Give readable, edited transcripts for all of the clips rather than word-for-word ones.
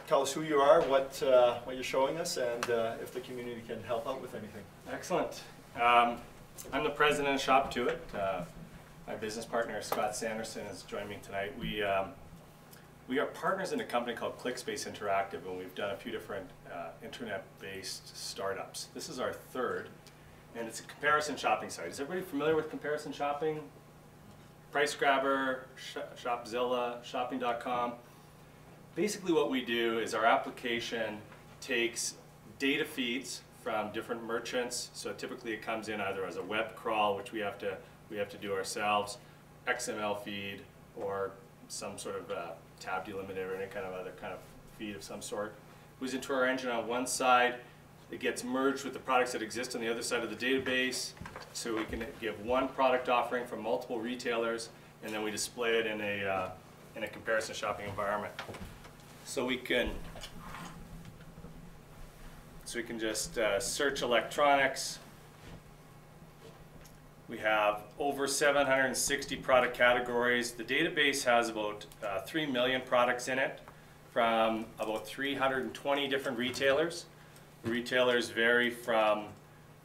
tell us who you are, what you're showing us, and if the community can help out with anything. Excellent. I'm the president of Shop To It. My business partner, Scott Sanderson, has joined me tonight. We are partners in a company called ClickSpace Interactive, and we've done a few different internet-based startups. This is our third, and it's a comparison shopping site. Is everybody familiar with comparison shopping? Price Grabber, Shopzilla, Shopping.com. Basically what we do is our application takes data feeds from different merchants. So typically it comes in either as a web crawl, which we have to do ourselves, XML feed, or some sort of tab delimiter or any kind of other kind of feed of some sort. It goes into our engine on one side. It gets merged with the products that exist on the other side of the database, so we can give one product offering from multiple retailers, and then we display it in a comparison shopping environment. So we can just search electronics. We have over 760 product categories. The database has about 3 million products in it from about 320 different retailers. The retailers vary from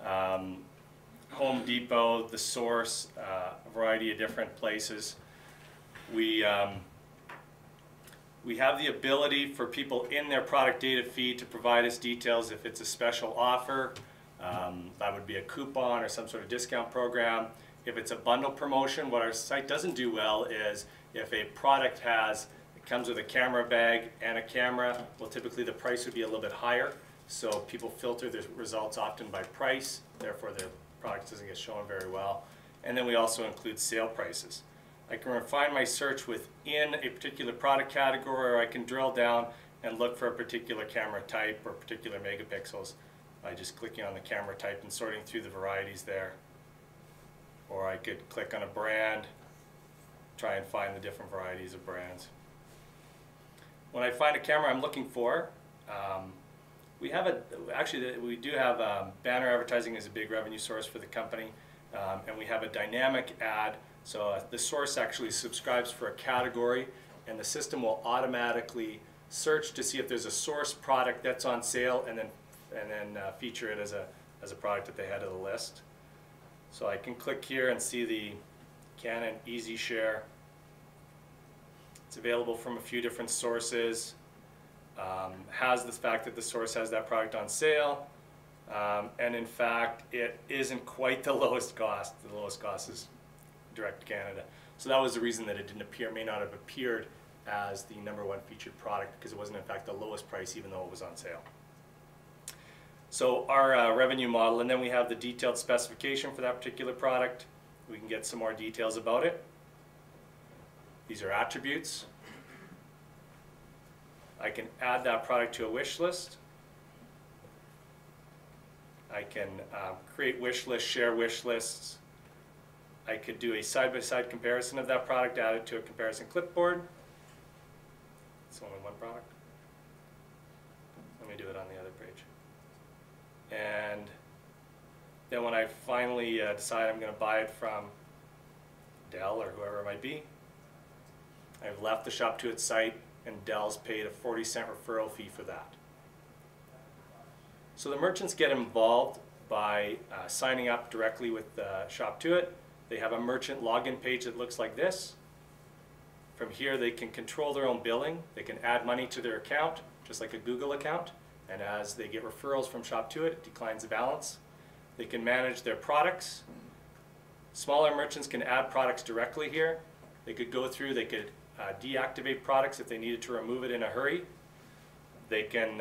Home Depot, The Source, a variety of different places. We have the ability for people in their product data feed to provide us details if it's a special offer. That would be a coupon or some sort of discount program. If it's a bundle promotion, what our site doesn't do well is if a product comes with a camera bag and a camera, well, typically the price would be a little bit higher. So people filter the results often by price, therefore their product doesn't get shown very well. And then we also include sale prices. I can refine my search within a particular product category, or I can drill down and look for a particular camera type or particular megapixels by just clicking on the camera type and sorting through the varieties there. Or I could click on a brand, try and find the different varieties of brands. When I find a camera I'm looking for, we do have banner advertising as a big revenue source for the company, and we have a dynamic ad. So the source actually subscribes for a category, and the system will automatically search to see if there's a source product that's on sale, and then feature it as a product at the head of the list. So I can click here and see the Canon Easy Share. It's available from a few different sources. Has the fact that the source has that product on sale, and in fact it isn't quite the lowest cost. The lowest cost is direct to Canada. So that was the reason that it didn't appear, may not have appeared as the #1 featured product, because it wasn't in fact the lowest price even though it was on sale. So our revenue model, and then we have the detailed specification for that particular product. We can get some more details about it. These are attributes. I can add that product to a wish list. I can create wish lists, share wish lists. I could do a side-by-side comparison of that product, add it to a comparison clipboard. It's only one product. Let me do it on the other page. And then when I finally decide I'm going to buy it from Dell or whoever it might be, I've left the Shop To It site, and Dell's paid a 40-cent referral fee for that. So the merchants get involved by signing up directly with Shop To It. They have a merchant login page that looks like this. From here they can control their own billing. They can add money to their account, just like a Google account. And as they get referrals from Shop To It, it declines the balance. They can manage their products. Smaller merchants can add products directly here. They could go through, they could deactivate products if they needed to remove it in a hurry. They can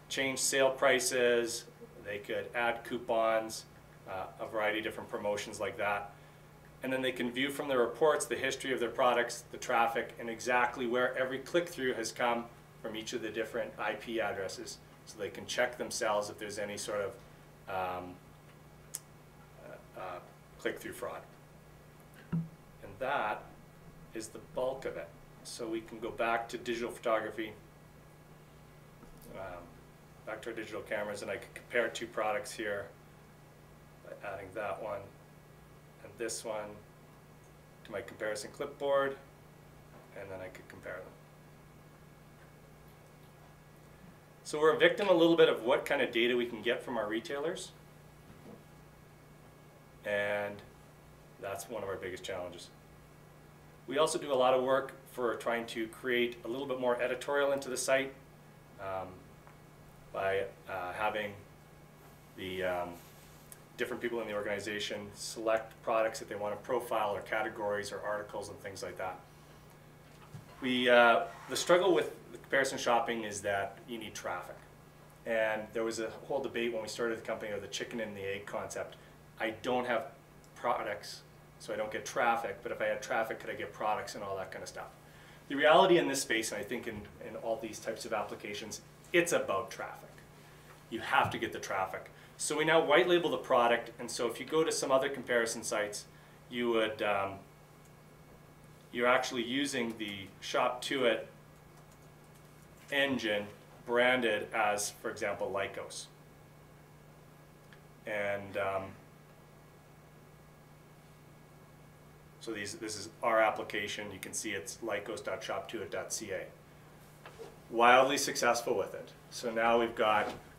change sale prices. They could add coupons, a variety of different promotions like that. And then they can view from the reports the history of their products, the traffic, and exactly where every click-through has come from each of the different IP addresses. So they can check themselves if there's any sort of click-through fraud. And that is the bulk of it. So we can go back to digital photography, back to our digital cameras, and I can compare two products here by adding that one and this one to my comparison clipboard, and then I could compare them. So we're a victim a little bit of what kind of data we can get from our retailers. And that's one of our biggest challenges. We also do a lot of work for trying to create a little bit more editorial into the site by having the different people in the organization select products that they want to profile, or categories or articles and things like that. The struggle with the comparison shopping is that you need traffic. And there was a whole debate when we started the company of the chicken and the egg concept. I don't have products, so I don't get traffic, but if I had traffic, could I get products and all that kind of stuff? The reality in this space, and I think in all these types of applications, it's about traffic. You have to get the traffic. So we now white label the product, and so if you go to some other comparison sites, you would, you're actually using the Shop To It engine branded as, for example, Lycos. And so this is our application. You can see it's lycos.shoptoit.ca. Wildly successful with it. So now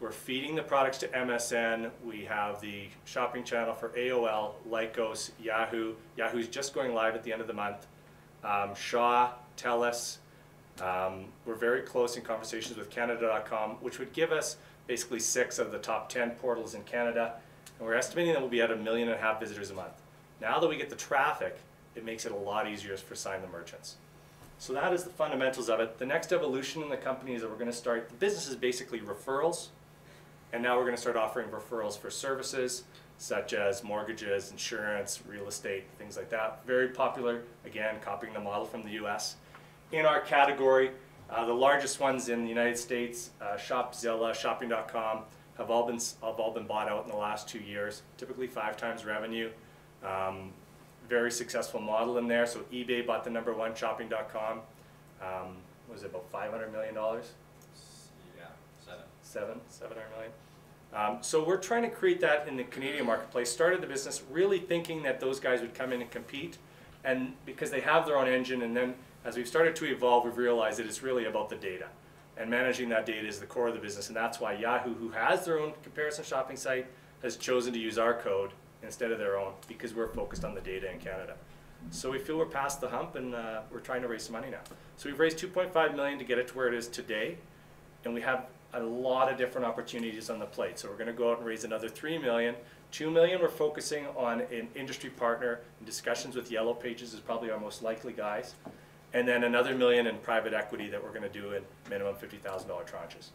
we're feeding the products to MSN. We have the shopping channel for AOL, Lycos, Yahoo. Yahoo's just going live at the end of the month. Shaw, TELUS. We're very close in conversations with Canada.com, which would give us basically 6 of the top 10 portals in Canada. And we're estimating that we'll be at 1.5 million visitors a month. Now that we get the traffic, it makes it a lot easier for sign the merchants. So that is the fundamentals of it. The next evolution in the company is that we're going to start, the business is basically referrals, and now we're going to start offering referrals for services such as mortgages, insurance, real estate, things like that. Very popular, again, copying the model from the US. In our category, the largest ones in the United States, Shopzilla, Shopping.com, have all been bought out in the last 2 years, typically 5 times revenue. Very successful model in there. So eBay bought the #1 Shopping.com. Was it about $500 million? Yeah, 700 million. So we're trying to create that in the Canadian marketplace. Started the business really thinking that those guys would come in and compete, and because they have their own engine, and then as we've started to evolve, we've realized that it's really about the data. And managing that data is the core of the business, and that's why Yahoo, who has their own comparison shopping site, has chosen to use our code instead of their own, because we're focused on the data in Canada. So we feel we're past the hump, and we're trying to raise some money now. So we've raised $2.5 million to get it to where it is today, and we have a lot of different opportunities on the plate. So we're going to go out and raise another $3 million. $2 million we're focusing on an industry partner. In discussions with Yellow Pages is probably our most likely guys. And then another $1 million in private equity that we're going to do in minimum $50,000 tranches.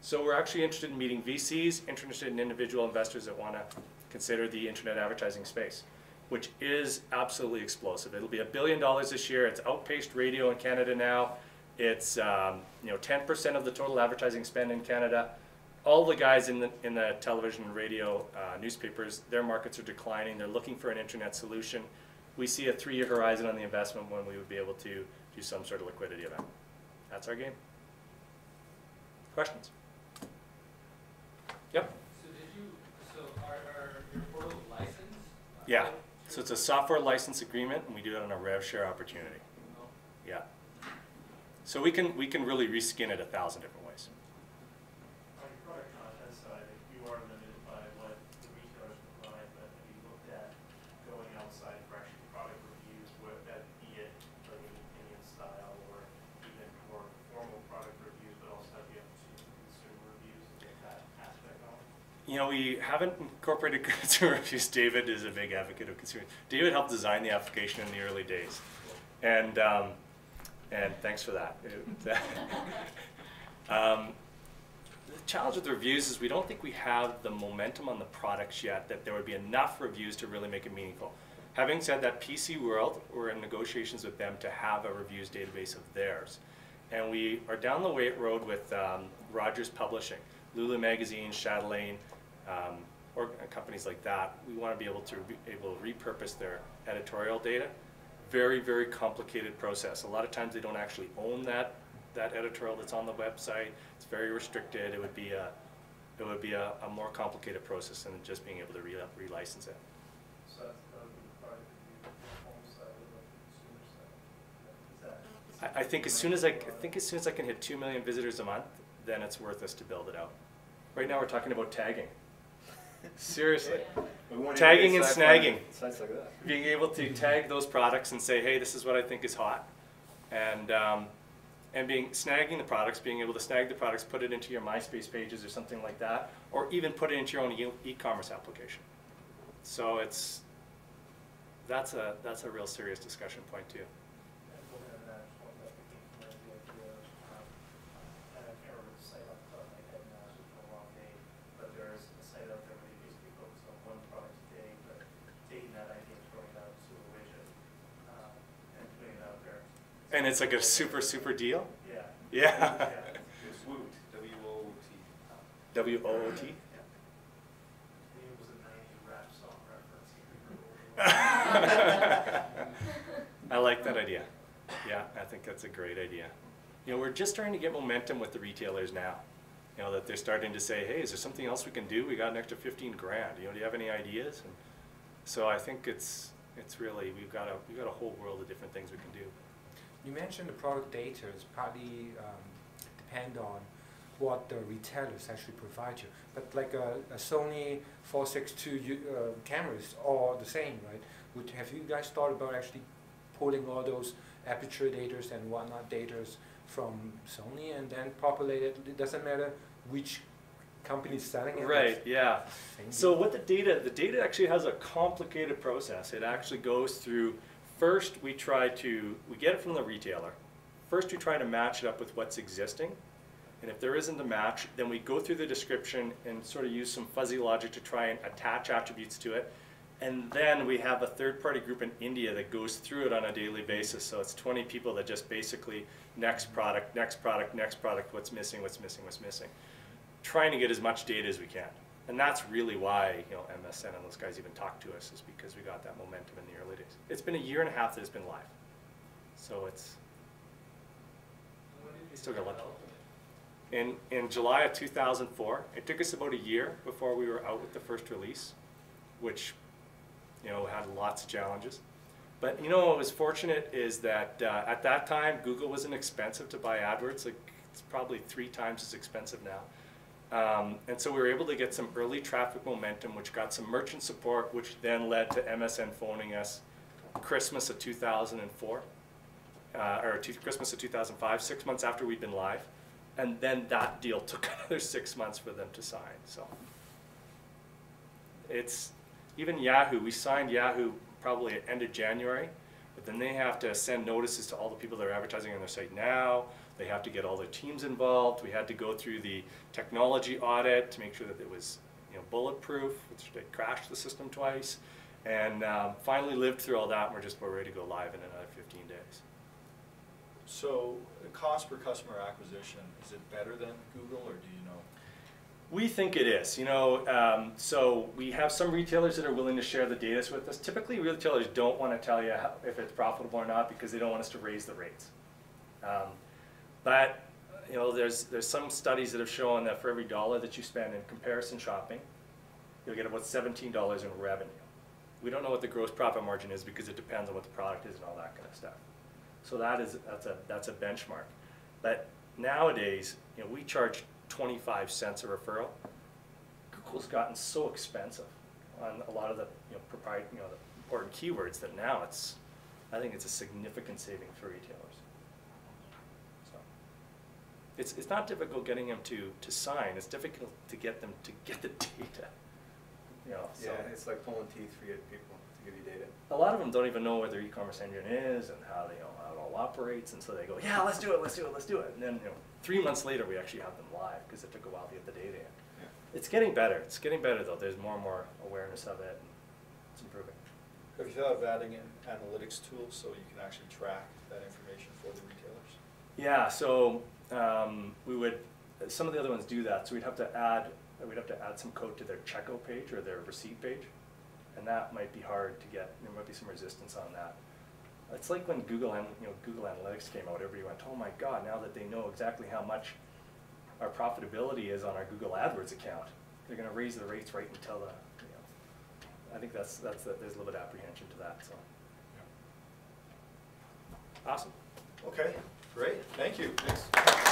So we're actually interested in meeting VCs, interested in individual investors that want to consider the internet advertising space, which is absolutely explosive. It'll be $1 billion this year. It's outpaced radio in Canada now. It's 10% of the total advertising spend in Canada. All the guys in the television, radio, newspapers, their markets are declining. They're looking for an internet solution. We see a 3-year horizon on the investment when we would be able to do some sort of liquidity event. That's our game. Questions? Yep. So are your portals licensed? Yeah. So it's a software license agreement, and we do it on a rev share opportunity. Oh. Yeah. So we can really reskin it 1,000 different ways. On your product content side, you are limited by what the retailers provide, but have you looked at going outside for actual product reviews, whether that be it like an opinion style or even more formal product reviews, but also have the opportunity to consumer reviews and get that aspect on? You know, we haven't incorporated consumer reviews. David is a big advocate of consumer. David helped design the application in the early days, and thanks for that. The challenge with the reviews is we don't think we have the momentum on the products yet that there would be enough reviews to really make it meaningful. Having said that, PC World, we're in negotiations with them to have a reviews database of theirs. And we are down the road with Rogers Publishing, Lulu Magazine, Chatelaine, or companies like that. We want to be able to repurpose their editorial data. Very, very complicated process. A lot of times they don't actually own that editorial that's on the website. It's very restricted. It would be a more complicated process than just being able to relicense it. So that's the product review, the home side or the consumer side. Is that I think as soon as I can hit 2 million visitors a month, then it's worth us to build it out. Right now we're talking about tagging. Seriously. Tagging and snagging. Sites like that. Being able to tag those products and say, hey, this is what I think is hot. And snagging the products, being able to snag the products, put it into your MySpace pages or something like that, or even put it into your own e-commerce application. So that's a real serious discussion point too. And looking at that, one that became the idea of, and I can't remember the site off the top of my head now, it's been a long day, but there's a site out there where you basically focus on one product a day, but taking that idea and throwing it out to a widget, and putting it out there. And it's like a super deal? Yeah. Yeah. It's Woot, W-O-O-T. W-O-O-T? I think it was a 90s rap song reference. I like that idea. Yeah, I think that's a great idea. You know, we're just starting to get momentum with the retailers now. You know, that they're starting to say, hey, is there something else we can do? We got an extra 15 grand. You know, do you have any ideas? And so I think it's really, we've got a whole world of different things we can do. You mentioned the product data is partly depend on what the retailers actually provide you. But like a Sony 462 cameras are the same, right? Have you guys thought about actually pulling all those aperture data and whatnot data from Sony and then populate it? It doesn't matter which company is selling it. Right, yeah. Same So deal. what the data actually has a complicated process. It actually goes through, first we get it from the retailer. First we try to match it up with what's existing. And if there isn't a match, then we go through the description and sort of use some fuzzy logic to try and attach attributes to it. And then we have a third-party group in India that goes through it on a daily basis. So it's 20 people that just basically next product, next product, next product, what's missing, what's missing, what's missing. Trying to get as much data as we can. And that's really why, you know, MSN and those guys even talk to us, is because we got that momentum in the early days. It's been a year and a half that it's been live. So it's still got a lot. In July of 2004, it took us about a year before we were out with the first release, which, you know, had lots of challenges. But you know what was fortunate is that at that time, Google wasn't expensive to buy AdWords. Like, it's probably 3 times as expensive now. And so we were able to get some early traffic momentum, which got some merchant support, which then led to MSN phoning us Christmas of 2004, or Christmas of 2005, 6 months after we'd been live. And then that deal took another 6 months for them to sign. So it's, even Yahoo, we signed Yahoo probably at end of January, but then they have to send notices to all the people that are advertising on their site now. They have to get all their teams involved. We had to go through the technology audit to make sure that it was, you know, bulletproof, which they crashed the system twice. And finally lived through all that, and we're ready to go live in another 15 days. So the cost per customer acquisition, is it better than Google, or do you know? We think it is. You know, so we have some retailers that are willing to share the data with us. Typically, retailers don't want to tell you if it's profitable or not because they don't want us to raise the rates. But you know, there's some studies that have shown that for every $1 that you spend in comparison shopping, you'll get about $17 in revenue. We don't know what the gross profit margin is because it depends on what the product is and all that kind of stuff. So that's a benchmark. But nowadays, you know, we charge 25 cents a referral. Google's gotten so expensive on a lot of the, you know, the important keywords that now I think it's a significant saving for retailers. So it's not difficult getting them to sign. It's difficult to get them to get the data. You know, so Yeah, it's like pulling teeth for you people to give you data. a lot of them don't even know what their e-commerce engine is and how how it all operates, and so they go, yeah, let's do it. And then, you know, 3 months later, we actually have them live because it took a while to get the data in. Yeah. It's getting better. It's getting better though. There's more and more awareness of it, and it's improving. Have you thought of adding in analytics tools so you can actually track that information for the retailers? Yeah. So some of the other ones do that. So we'd have to add some code to their checkout page or their receipt page, and that might be hard to get. There might be some resistance on that. It's like when Google Analytics came out. Everybody went, "Oh my God!" Now that they know exactly how much our profitability is on our Google AdWords account, they're going to raise the rates right until the. You know, I think there's a little bit of apprehension to that. So, awesome. Okay, great. Thank you. Thanks.